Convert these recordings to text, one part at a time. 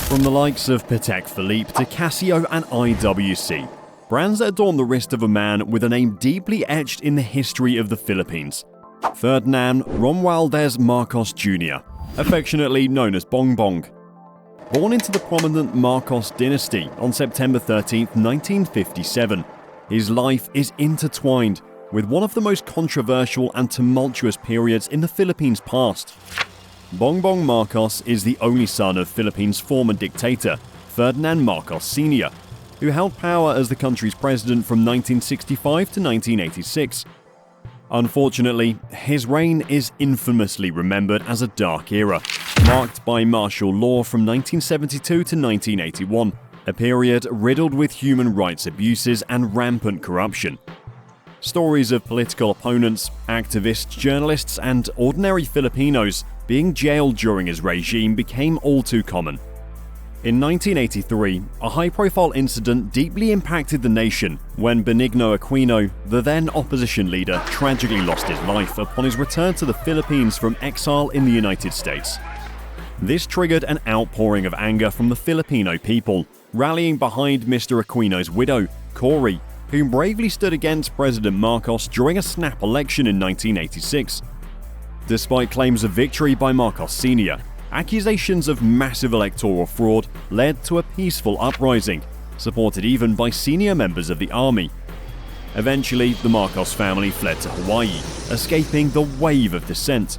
From the likes of Patek Philippe to Casio and IWC, brands that adorn the wrist of a man with a name deeply etched in the history of the Philippines. Ferdinand Romualdez Marcos Jr., affectionately known as Bongbong. Born into the prominent Marcos dynasty on September 13, 1957, his life is intertwined with one of the most controversial and tumultuous periods in the Philippines' past. Bongbong Marcos is the only son of Philippines' former dictator, Ferdinand Marcos Sr., who held power as the country's president from 1965 to 1986. Unfortunately, his reign is infamously remembered as a dark era, marked by martial law from 1972 to 1981, a period riddled with human rights abuses and rampant corruption. Stories of political opponents, activists, journalists, and ordinary Filipinos being jailed during his regime became all too common. In 1983, a high-profile incident deeply impacted the nation when Benigno Aquino, the then opposition leader, tragically lost his life upon his return to the Philippines from exile in the United States. This triggered an outpouring of anger from the Filipino people, rallying behind Mr. Aquino's widow, Cory, who bravely stood against President Marcos during a snap election in 1986. Despite claims of victory by Marcos Sr., accusations of massive electoral fraud led to a peaceful uprising, supported even by senior members of the army. Eventually, the Marcos family fled to Hawaii, escaping the wave of dissent.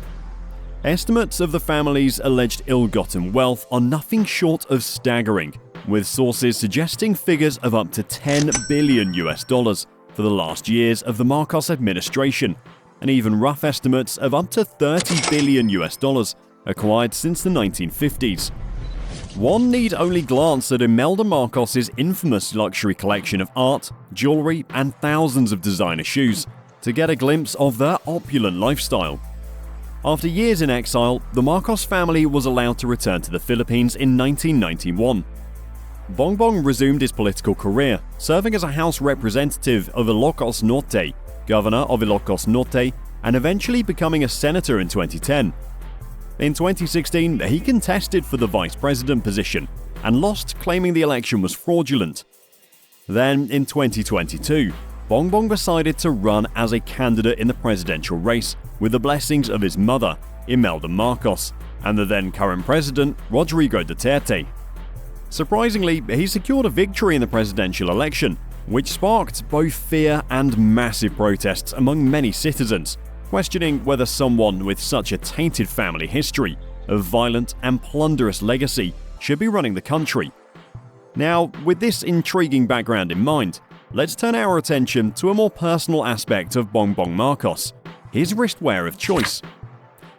Estimates of the family's alleged ill-gotten wealth are nothing short of staggering, with sources suggesting figures of up to $10 billion for the last years of the Marcos administration, and even rough estimates of up to $30 billion acquired since the 1950s. One need only glance at Imelda Marcos's infamous luxury collection of art, jewelry, and thousands of designer shoes to get a glimpse of their opulent lifestyle. After years in exile, the Marcos family was allowed to return to the Philippines in 1991. Bongbong resumed his political career, serving as a House representative of Ilocos Norte, governor of Ilocos Norte, and eventually becoming a senator in 2010. In 2016, he contested for the vice president position and lost, claiming the election was fraudulent. Then, in 2022, Bongbong decided to run as a candidate in the presidential race with the blessings of his mother, Imelda Marcos, and the then current president, Rodrigo Duterte. Surprisingly, he secured a victory in the presidential election, which sparked both fear and massive protests among many citizens, questioning whether someone with such a tainted family history of violent and plunderous legacy should be running the country. Now, with this intriguing background in mind, let's turn our attention to a more personal aspect of Bongbong Marcos, his wristwear of choice.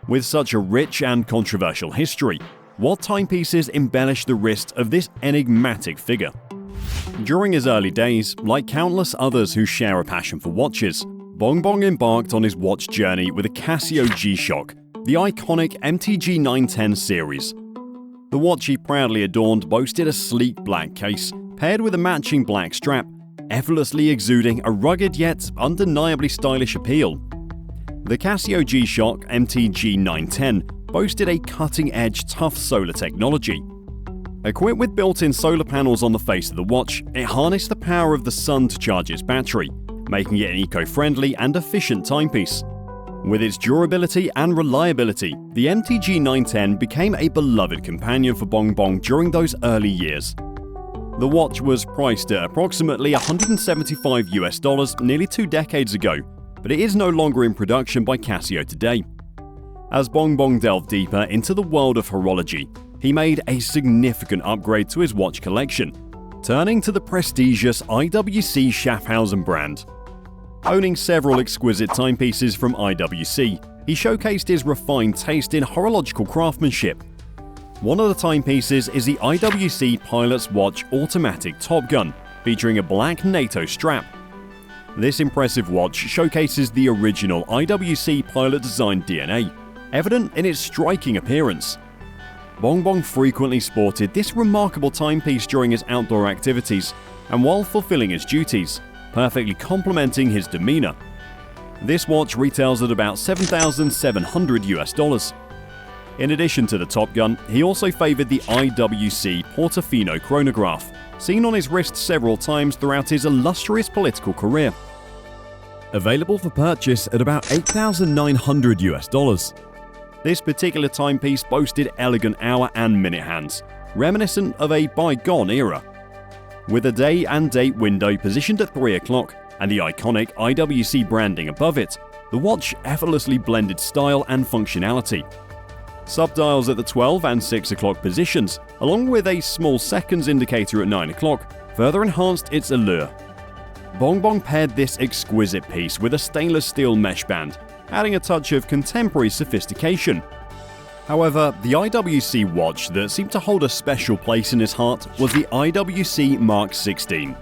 With such a rich and controversial history, what timepieces embellish the wrist of this enigmatic figure? During his early days, like countless others who share a passion for watches, Bongbong embarked on his watch journey with a Casio G-Shock, the iconic MTG 910 series. The watch he proudly adorned boasted a sleek black case, paired with a matching black strap, effortlessly exuding a rugged yet undeniably stylish appeal. The Casio G-Shock MTG 910 boasted a cutting-edge tough solar technology. Equipped with built-in solar panels on the face of the watch, it harnessed the power of the sun to charge its battery, making it an eco-friendly and efficient timepiece. With its durability and reliability, the MTG 910 became a beloved companion for Bongbong during those early years. The watch was priced at approximately $175 nearly 2 decades ago, but it is no longer in production by Casio today. As Bongbong delved deeper into the world of horology, he made a significant upgrade to his watch collection, turning to the prestigious IWC Schaffhausen brand. Owning several exquisite timepieces from IWC, he showcased his refined taste in horological craftsmanship. One of the timepieces is the IWC Pilot's Watch Automatic Top Gun, featuring a black NATO strap. This impressive watch showcases the original IWC Pilot design DNA, evident in its striking appearance. Bongbong frequently sported this remarkable timepiece during his outdoor activities and while fulfilling his duties, perfectly complementing his demeanor. This watch retails at about $7,700. In addition to the Top Gun, he also favoured the IWC Portofino chronograph, seen on his wrist several times throughout his illustrious political career. Available for purchase at about $8,900. This particular timepiece boasted elegant hour and minute hands, reminiscent of a bygone era. With a day and date window positioned at 3 o'clock and the iconic IWC branding above it, the watch effortlessly blended style and functionality. Subdials at the 12 and 6 o'clock positions, along with a small seconds indicator at 9 o'clock, further enhanced its allure. Bongbong paired this exquisite piece with a stainless steel mesh band, adding a touch of contemporary sophistication. However, the IWC watch that seemed to hold a special place in his heart was the IWC Mark 16.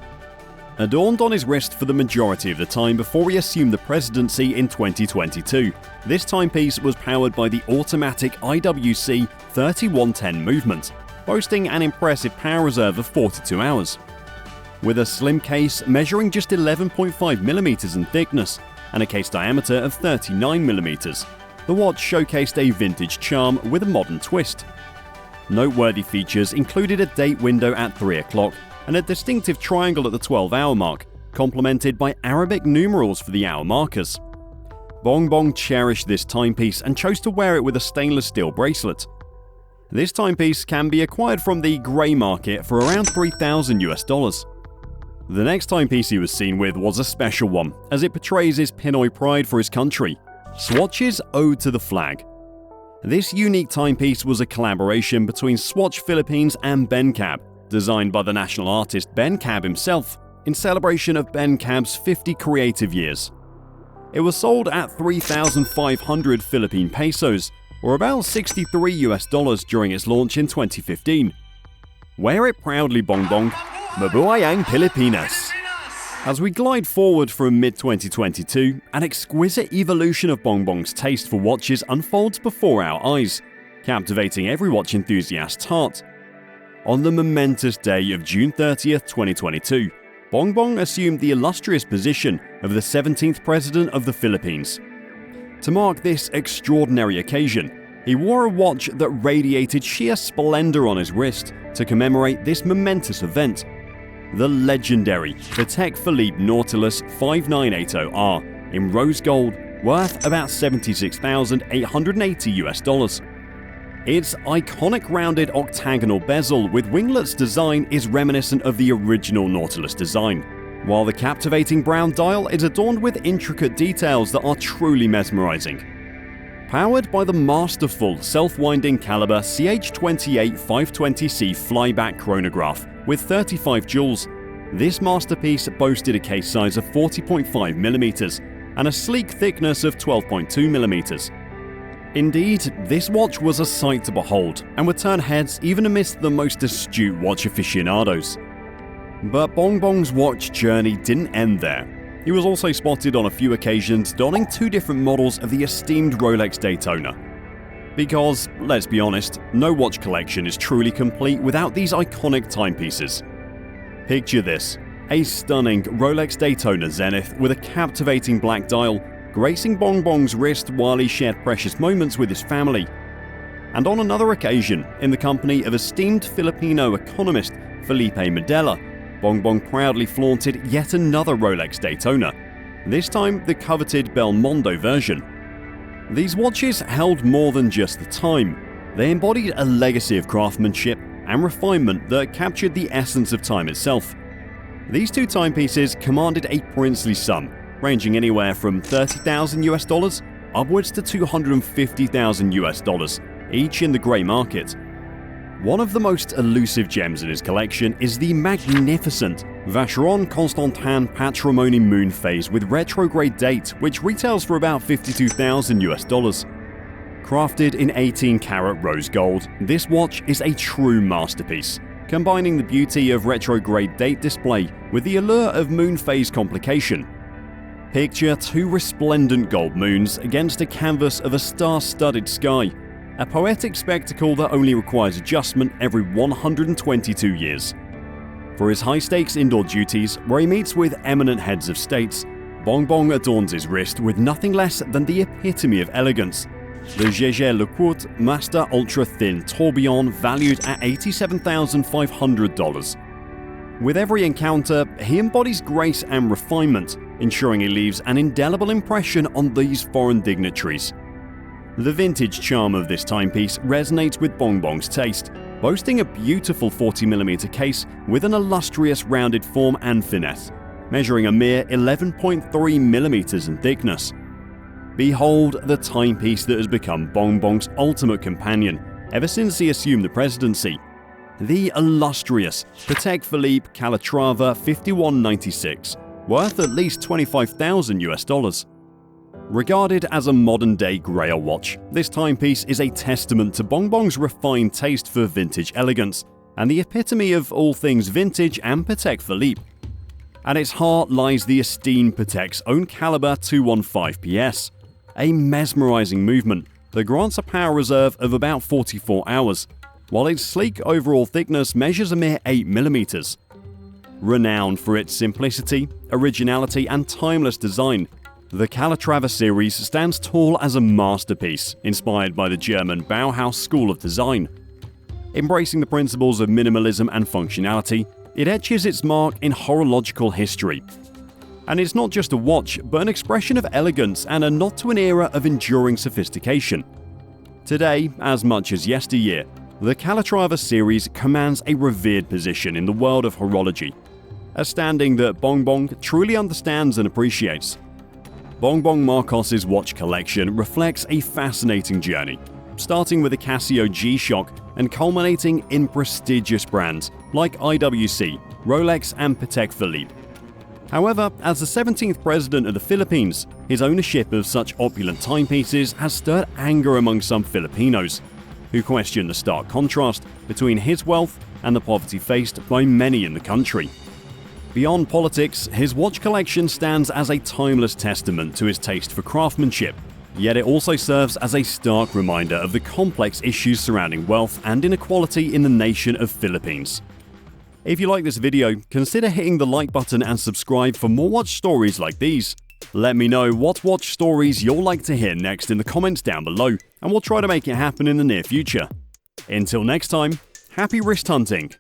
Adorned on his wrist for the majority of the time before he assumed the presidency in 2022, this timepiece was powered by the automatic IWC 3110 movement, boasting an impressive power reserve of 42 hours. With a slim case measuring just 11.5mm in thickness and a case diameter of 39mm, the watch showcased a vintage charm with a modern twist. Noteworthy features included a date window at 3 o'clock and a distinctive triangle at the 12-hour mark, complemented by Arabic numerals for the hour markers. Bongbong cherished this timepiece and chose to wear it with a stainless steel bracelet. This timepiece can be acquired from the grey market for around $3,000. The next timepiece he was seen with was a special one, as it portrays his Pinoy pride for his country, Swatch's Ode to the Flag. This unique timepiece was a collaboration between Swatch Philippines and Ben Cab, designed by the national artist Ben Cab himself, in celebration of Ben Cab's 50 creative years. It was sold at 3,500 Philippine pesos, or about $63 during its launch in 2015. Wear it proudly, Bongbong. Mabuhay ang Pilipinas! As we glide forward from mid-2022, an exquisite evolution of Bongbong's taste for watches unfolds before our eyes, captivating every watch enthusiast's heart. On the momentous day of June 30th, 2022, Bongbong assumed the illustrious position of the 17th President of the Philippines. To mark this extraordinary occasion, he wore a watch that radiated sheer splendor on his wrist to commemorate this momentous event. The legendary Patek Philippe Nautilus 5980R in rose gold, worth about $76,880. Its iconic rounded octagonal bezel with winglets design is reminiscent of the original Nautilus design, while the captivating brown dial is adorned with intricate details that are truly mesmerizing. Powered by the masterful self-winding caliber CH28 520C flyback chronograph with 35 jewels, this masterpiece boasted a case size of 40.5mm and a sleek thickness of 12.2mm. Indeed, this watch was a sight to behold and would turn heads even amidst the most astute watch aficionados. But Bongbong's watch journey didn't end there. He was also spotted on a few occasions donning 2 different models of the esteemed Rolex Daytona. Because, let's be honest, no watch collection is truly complete without these iconic timepieces. Picture this, a stunning Rolex Daytona Zenith with a captivating black dial, gracing Bongbong's wrist while he shared precious moments with his family. And on another occasion, in the company of esteemed Filipino economist Felipe Medela, Bongbong proudly flaunted yet another Rolex Daytona, this time the coveted Belmondo version. These watches held more than just the time. They embodied a legacy of craftsmanship and refinement that captured the essence of time itself. These 2 timepieces commanded a princely sum, ranging anywhere from $30,000 upwards to $250,000, each in the grey market. One of the most elusive gems in his collection is the magnificent Vacheron Constantin Patrimony Moon Phase with retrograde date, which retails for about $52,000. Crafted in 18-karat rose gold, this watch is a true masterpiece, combining the beauty of retrograde date display with the allure of moon phase complication. Picture 2 resplendent gold moons against a canvas of a star-studded sky, a poetic spectacle that only requires adjustment every 122 years. For his high-stakes indoor duties, where he meets with eminent heads of states, Bongbong adorns his wrist with nothing less than the epitome of elegance, the Jaeger LeCourte Master Ultra Thin Tourbillon valued at $87,500. With every encounter, he embodies grace and refinement, ensuring he leaves an indelible impression on these foreign dignitaries. The vintage charm of this timepiece resonates with Bongbong's taste, boasting a beautiful 40mm case with an illustrious rounded form and finesse, measuring a mere 11.3mm in thickness. Behold the timepiece that has become Bongbong's ultimate companion ever since he assumed the presidency. The illustrious Patek Philippe Calatrava 5196, worth at least $25,000. Regarded as a modern-day grail watch, this timepiece is a testament to Bongbong's refined taste for vintage elegance and the epitome of all things vintage and Patek Philippe. At its heart lies the esteemed Patek's own caliber 215 PS, a mesmerizing movement that grants a power reserve of about 44 hours, while its sleek overall thickness measures a mere 8mm. Renowned for its simplicity, originality, and timeless design, the Calatrava series stands tall as a masterpiece inspired by the German Bauhaus school of design. Embracing the principles of minimalism and functionality, it etches its mark in horological history. And it's not just a watch, but an expression of elegance and a nod to an era of enduring sophistication. Today, as much as yesteryear, the Calatrava series commands a revered position in the world of horology, a standing that Bongbong truly understands and appreciates. Bongbong Marcos's watch collection reflects a fascinating journey, starting with the Casio G-Shock and culminating in prestigious brands like IWC, Rolex, and Patek Philippe. However, as the 17th president of the Philippines, his ownership of such opulent timepieces has stirred anger among some Filipinos, who question the stark contrast between his wealth and the poverty faced by many in the country. Beyond politics, his watch collection stands as a timeless testament to his taste for craftsmanship, yet it also serves as a stark reminder of the complex issues surrounding wealth and inequality in the nation of Philippines. If you like this video, consider hitting the like button and subscribe for more watch stories like these. Let me know what watch stories you'll like to hear next in the comments down below, and we'll try to make it happen in the near future. Until next time, happy wrist hunting!